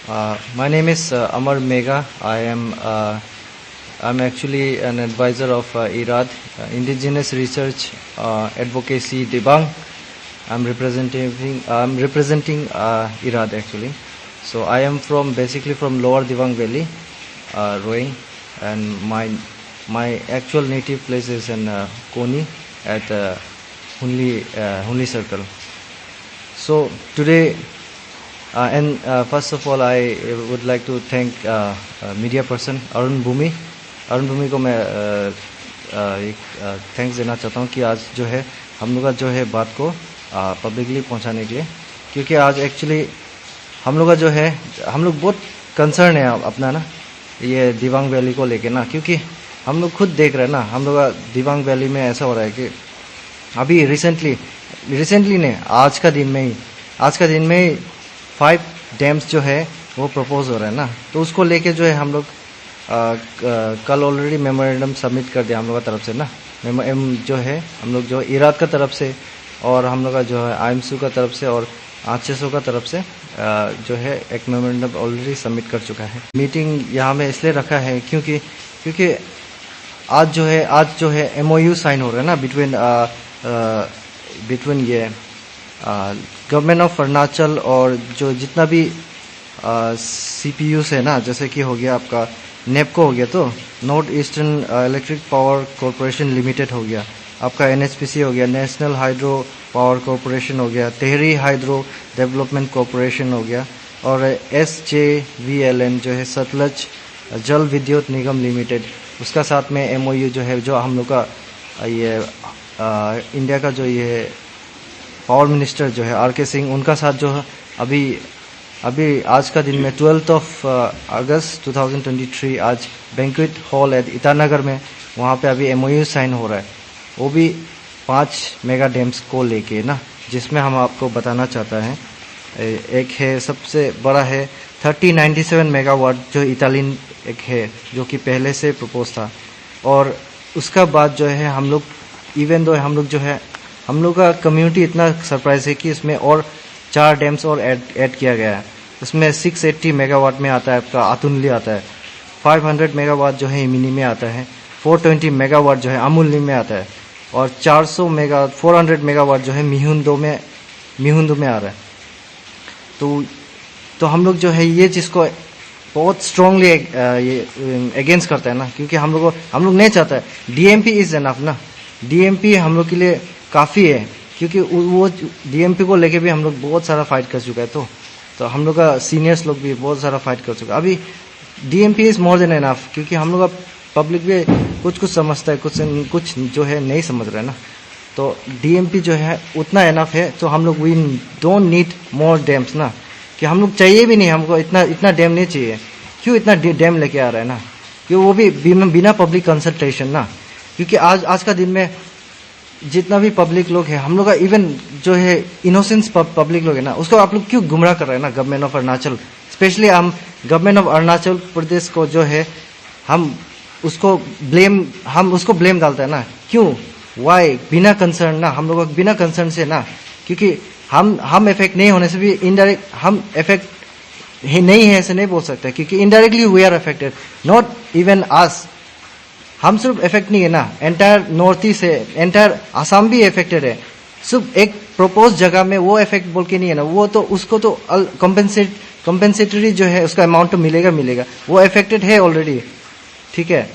My name is Amar Mega. I'm actually an advisor of IRAD, Indigenous Research Advocacy Dibang. I'm representing IRAD actually. So I am basically from Lower Dibang Valley, Roing, and my actual native place is in Koni at Hunli Circle. So today, first of all, I would like to thank media person Arun Bhumi. Arun भूमि को मैं एक thanks देना चाहता हूँ कि आज जो है हम लोग का जो है बात को पब्लिकली पहुँचाने के लिए, क्योंकि आज एक्चुअली हम लोग का जो है हम लोग बहुत कंसर्न है अपना ना ये दिबांग वैली को लेके ना, क्योंकि हम लोग खुद देख रहे हैं ना हम लोग का दिबांग वैली में ऐसा हो रहा है कि अभी रिसेंटली ने आज का दिन में ही 5 डैम्स जो है वो प्रपोज हो रहा है ना, तो उसको लेके जो है हम लोग कल ऑलरेडी मेमोरेंडम सबमिट कर दिया हम लोग का तरफ से ना, जो है हम लोग जो इराद का तरफ से और हम लोग का जो है आईएमसू का तरफ से और आरसीएसओ का तरफ से जो है एक मेमोरेंडम ऑलरेडी सबमिट कर चुका है। मीटिंग यहाँ में इसलिए रखा है क्योंकि आज जो है एमओयू साइन हो रहा है ना बिटवीन ये गवर्नमेंट ऑफ अरुणाचल और जो जितना भी सीपीयूस है ना, जैसे कि हो गया आपका नेपको हो गया, तो north eastern electric power corporation limited हो गया, आपका एनएचपीसी हो गया, नेशनल हाइड्रो पावर कॉरपोरेशन हो गया, तेहरी हाइड्रो डेवलपमेंट कॉरपोरेशन हो गया, और SJVLN जो है सतलज जल विद्युत निगम लिमिटेड, उसका साथ में एमओयू जो है जो हम लोग का ये इंडिया का जो ये पावर मिनिस्टर जो है RK सिंह, उनका साथ जो है अभी आज का दिन में 12 अगस्त 2023 आज बैंक्वेट हॉल है ईटानगर में, वहाँ पे अभी MOU साइन हो रहा है, वो भी 5 मेगा डैम्स को लेके ना, जिसमें हम आपको बताना चाहता है एक है सबसे बड़ा है 3097 मेगावाट जो इटालियन एक है जो कि पहले से प्रपोज था, और उसका बाद जो है हम लोग इवन दो हम लोग जो है हम लोग का कम्युनिटी इतना सरप्राइज है कि इसमें और 4 डैम्स और ऐड किया गया है। उसमें 680 मेगावाट में आता है आपका आतुनली आता है, 500 मेगावाट जो है इमिनी में आता है, 420 मेगावाट जो है अमुलनी में आता है, और 400 मेगावाट जो है मिहुंदो में आ रहा है। तो हम लोग जो है ये चीज़ को बहुत स्ट्रांगली ये अगेंस्ट करते हैं ना, क्योंकि हम लोग नहीं चाहता है DMP इज एनफ ना, DMP हम लोग के लिए काफ़ी है, क्योंकि वो DMP को लेके भी हम लोग बहुत सारा फाइट कर चुका है, तो हम लोग का सीनियर्स लोग भी बहुत सारा फाइट कर चुका है। अभी DMP is more than enough, क्योंकि हम लोग का पब्लिक भी कुछ समझता है, कुछ जो है नहीं समझ रहा है ना, तो DMP जो है उतना एनफ है, तो हम लोग we don't need more dams ना, कि हम लोग चाहिए भी नहीं, हमको इतना डैम नहीं चाहिए। क्यों इतना डैम लेके आ रहा है ना, क्यों वो भी बिना पब्लिक कंसल्टेशन ना, क्योंकि आज का दिन में जितना भी पब्लिक लोग है हम लोग का इवन जो है इनोसेंस पब्लिक लोग है ना, उसको आप लोग क्यों गुमराह कर रहे हैं ना। गवर्नमेंट ऑफ अरुणाचल स्पेशली हम गवर्नमेंट ऑफ अरुणाचल प्रदेश को जो है हम उसको ब्लेम डालते हैं ना, क्यों वाई बिना कंसर्न ना, हम लोग बिना कंसर्न से ना, क्योंकि हम इफेक्ट नहीं होने से भी इनडायरेक्ट हम इफेक्ट नहीं है ऐसे नहीं बोल सकते, क्योंकि indirectly we are affected, not even us. हम सिर्फ इफेक्ट नहीं है ना, एंटायर नॉर्थ ईस्ट है, एंटायर आसाम भी इफेक्टेड है, सिर्फ एक प्रोपोज जगह में वो इफेक्ट बोल के नहीं है ना, वो तो उसको तो कंपेंसेटरी जो है उसका अमाउंट तो मिलेगा, वो इफेक्टेड है ऑलरेडी, ठीक है।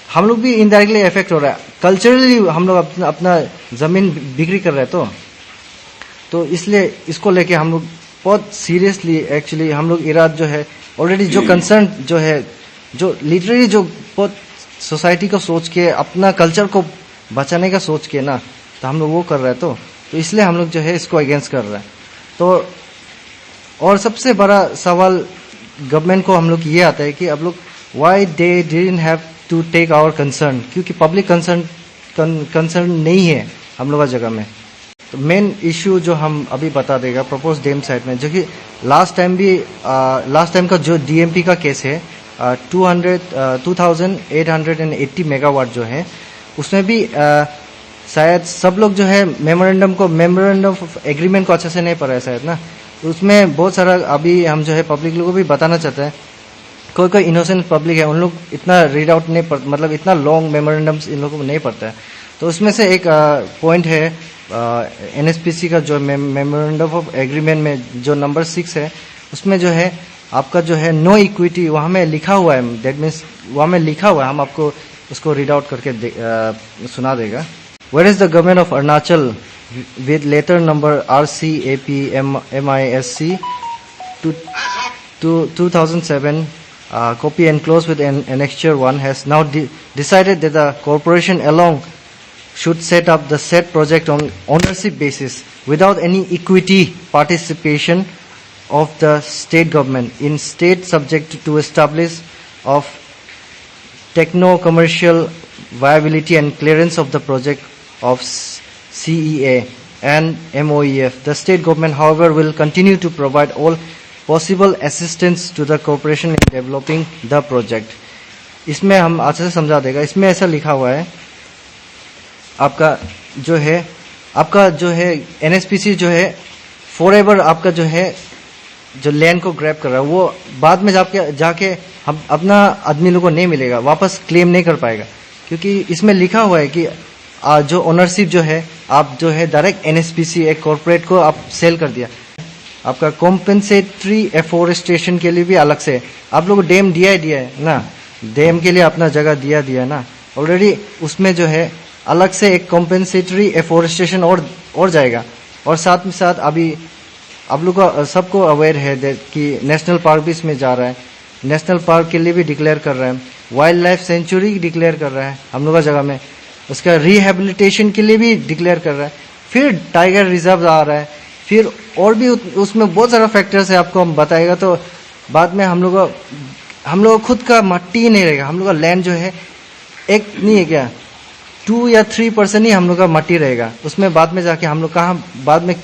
हम लोग भी इनडायरेक्टली इफेक्ट हो रहा है, कल्चरली हम लोग अपना जमीन बिक्री कर रहे हैं, तो इसलिए इसको लेके हम लोग बहुत सीरियसली एक्चुअली हम लोग इराद जो है ऑलरेडी जो कंसर्न जो है जो लिटरली जो बहुत सोसाइटी को सोच के अपना कल्चर को बचाने का सोच के ना, तो हम लोग वो कर रहे हैं, तो इसलिए हम लोग जो है इसको अगेंस्ट कर रहे हैं। तो और सबसे बड़ा सवाल गवर्नमेंट को हम लोग ये आता है कि अब लोग why they didn't have to take our concern, क्योंकि पब्लिक कंसर्न नहीं है हम लोग का जगह में। तो मेन इश्यू जो हम अभी बता देगा प्रपोज डैम साइड में, जो कि लास्ट टाइम का जो DMP का केस है 2880 मेगावाट जो है, उसमें भी शायद सब लोग जो है मेमोरेंडम ऑफ एग्रीमेंट को अच्छे से नहीं पढ़ा है शायद ना, उसमें बहुत सारा अभी हम जो है पब्लिक लोगों को भी बताना चाहते हैं, कोई कोई इनोसेंट पब्लिक है, उन लोग इतना रीड आउट नहीं पढ़, मतलब इतना लॉन्ग मेमोरेंडम्स इन लोगों को नहीं पड़ता है। तो उसमें से एक पॉइंट है एनएसपीसी का जो मेमोरेंडम ऑफ एग्रीमेंट में जो नंबर 6 है, उसमें जो है आपका जो है नो इक्विटी वहाँ में लिखा हुआ है, दैट मीन्स वहाँ में लिखा हुआ है, हम आपको उसको रीड आउट करके सुना देगा। Where is the government of Arunachal with letter number RCAPMISC to 2007 copy enclosed with annexure 1 has now decided that the corporation alone should set up the said project on ownership basis without any equity participation of the state government in state subject to establish of techno-commercial viability and clearance of the project of CEA and MOEF. The state government, however, will continue to provide all possible assistance to the corporation in developing the project. इसमें हम अच्छे से समझा देगा। इसमें ऐसा लिखा हुआ है, आपका जो है एनएसपीसी जो है फॉरएवर आपका जो है जो लैंड को ग्रैब कर रहा है, वो बाद में जाके हम अपना आदमी लोगों को नहीं मिलेगा, वापस क्लेम नहीं कर पाएगा, क्योंकि इसमें लिखा हुआ है कि जो ओनरशिप जो है आप जो है डायरेक्ट एनएसपीसी एक कॉर्पोरेट को आप सेल कर दिया। आपका कॉम्पेंसेटरी एफोरेस्टेशन के लिए भी अलग से आप लोग डैम दिया है ना, डैम के लिए अपना जगह दिया ना ऑलरेडी, उसमें जो है अलग से एक कॉम्पेंसेटरी एफोरेस्टेशन और जाएगा। और साथ में साथ अभी आप लोग को सबको अवेयर है कि नेशनल पार्क भी इसमें जा रहा है, नेशनल पार्क के लिए भी डिक्लेयर कर रहा है, वाइल्ड लाइफ सेंचुरी डिक्लेयर कर रहा है हम लोग का जगह में, उसका रिहेबिलिटेशन के लिए भी डिक्लेयर कर रहा है, फिर टाइगर रिजर्व आ रहा है, फिर और भी उसमें बहुत सारा फैक्टर्स है, आपको हम बताएगा तो बाद में हम लोग खुद का मट्टी नहीं रहेगा, हम लोग का लैंड जो है एक नहीं है क्या 2 या 3% ही हम लोग का मट्टी रहेगा, उसमें बाद में जाके हम लोग कहाँ बाद में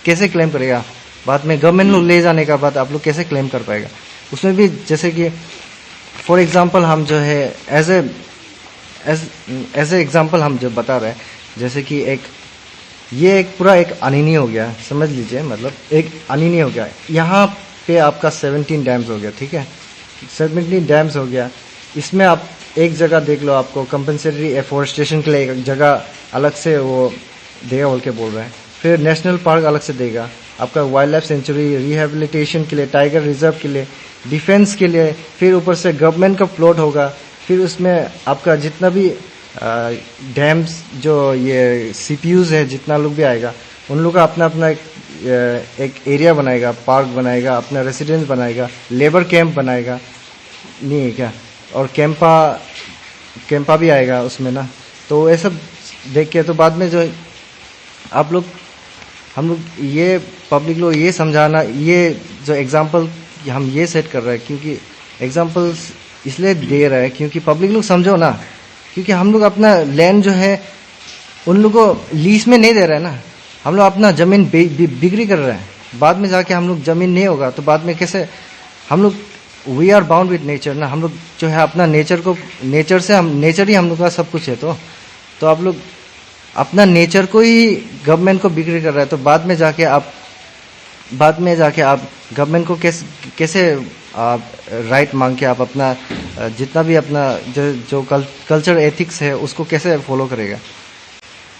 कैसे क्लेम करेगा, बाद में गवर्नमेंट लोग ले जाने का बाद आप लोग कैसे क्लेम कर पाएगा। उसमें भी जैसे कि फॉर एग्जांपल हम जो है एज ए एग्जांपल हम जो बता रहे हैं, जैसे कि ये एक पूरा एक अनिनी हो गया, समझ लीजिए, मतलब एक अनिनी हो गया, यहाँ पे आपका 17 डैम्स हो गया, ठीक है, 17 डैम्स हो गया। इसमें आप एक जगह देख लो, आपको कंपनसेटरी एफोरेस्टेशन के लिए एक जगह अलग से वो देगा बोल के बोल रहे हैं, फिर नेशनल पार्क अलग से देगा, आपका वाइल्ड लाइफ सेंचुरी, रिहेबिलिटेशन के लिए, टाइगर रिजर्व के लिए, डिफेंस के लिए, फिर ऊपर से गवर्नमेंट का प्लॉट होगा, फिर उसमें आपका जितना भी डैम्स जो ये सीपीयूज है, जितना लोग भी आएगा उन लोग का अपना अपना एक एरिया बनाएगा, पार्क बनाएगा, अपना रेसिडेंस बनाएगा, लेबर कैंप बनाएगा, नहीं है क्या, और कैंपा भी आएगा उसमें ना। तो ये सब देख के तो बाद में जो हम लोग ये पब्लिक लोग ये समझाना, ये जो एग्जाम्पल हम ये सेट कर रहे हैं, क्योंकि एग्जाम्पल्स इसलिए दे रहा है क्योंकि पब्लिक लोग समझो ना, क्योंकि हम लोग अपना लैंड जो है उन लोग को लीज में नहीं दे रहे हैं ना, हम लोग अपना जमीन बिक्री कर रहे हैं, बाद में जाके हम लोग जमीन नहीं होगा तो बाद में कैसे हम लोग, we are bound with nature ना, हम लोग जो है अपना नेचर ही हम लोग का सब कुछ है। तो आप लोग अपना नेचर को ही गवर्नमेंट को बिक्री कर रहा है, तो बाद में जाके आप गवर्नमेंट को कैसे आप राइट मांग के आप अपना जितना भी अपना जो कल्चर एथिक्स है उसको कैसे फॉलो करेगा।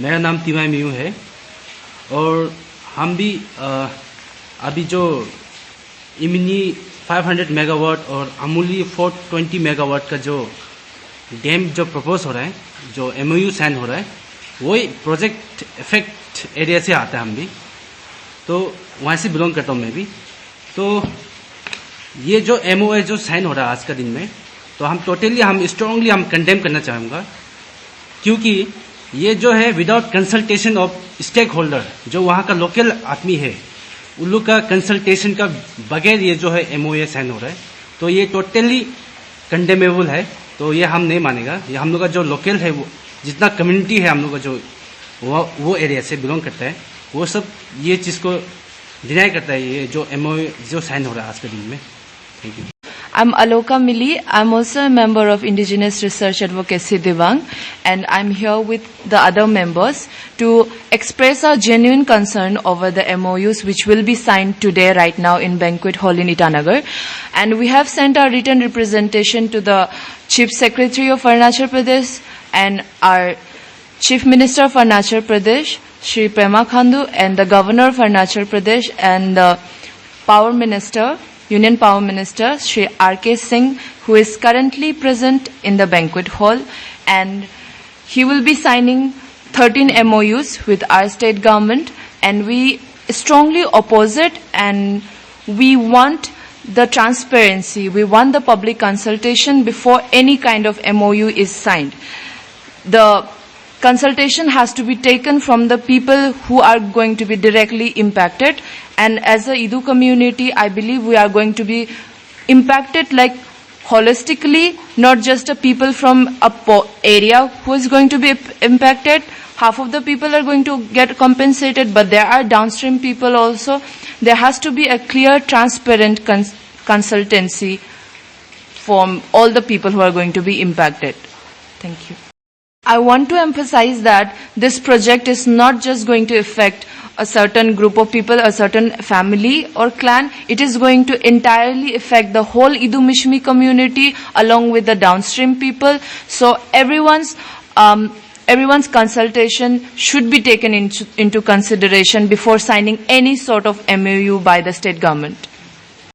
मेरा नाम तिवाई मियू है और हम भी अभी जो इमिनी 500 मेगावाट और अमूली 420 मेगावाट का जो डैम जो प्रपोज हो रहा है, जो MOU साइन हो रहा है, वही प्रोजेक्ट इफेक्ट एरिया से आता है। हम भी तो वहाँ से बिलोंग करता हूँ मैं भी। तो ये जो MOU जो साइन हो रहा है आज का दिन में, तो हम स्ट्रांगली कंडेम करना चाहूँगा, क्योंकि ये जो है without consultation of stakeholder, जो वहाँ का लोकल आदमी है, उन लोग का कंसल्टेशन का बगैर ये जो है MOU साइन हो रहा है, तो ये टोटली कंडेमेबल है। तो ये हम नहीं मानेगा। ये हम लोग का जो लोकल है, वो जितना कम्युनिटी है हम लोग का जो वो एरिया से बिलोंग करता है, वो सब ये चीज़ को डिनाई करता है, ये जो MOU जो साइन हो रहा है आज के दिन में। Thank you. I'm Aloka Mili. I'm also a member of Indigenous Research Advocacy Dibang, and I'm here with the other members to express our genuine concern over the MOUs which will be signed today right now in Banquet Hall in Itanagar. And we have sent our written representation to the Chief Secretary of Arunachal Pradesh and our Chief Minister of Arunachal Pradesh, Shri Prema Khandu, and the Governor of Arunachal Pradesh and the Power Minister, Union Power Minister, Shri R.K. Singh, who is currently present in the banquet hall, and he will be signing 13 MOUs with our state government, and we strongly oppose it, and we want the transparency, we want the public consultation before any kind of MOU is signed. The consultation has to be taken from the people who are going to be directly impacted, and as a Idu community, I believe we are going to be impacted like holistically, not just the people from a area who is going to be impacted. Half of the people are going to get compensated, but there are downstream people also. There has to be a clear, transparent consultancy from all the people who are going to be impacted. Thank you. I want to emphasize that this project is not just going to affect a certain group of people, a certain family or clan. It is going to entirely affect the whole Idu Mishmi community along with the downstream people. So everyone's consultation should be taken into consideration before signing any sort of MOU by the state government.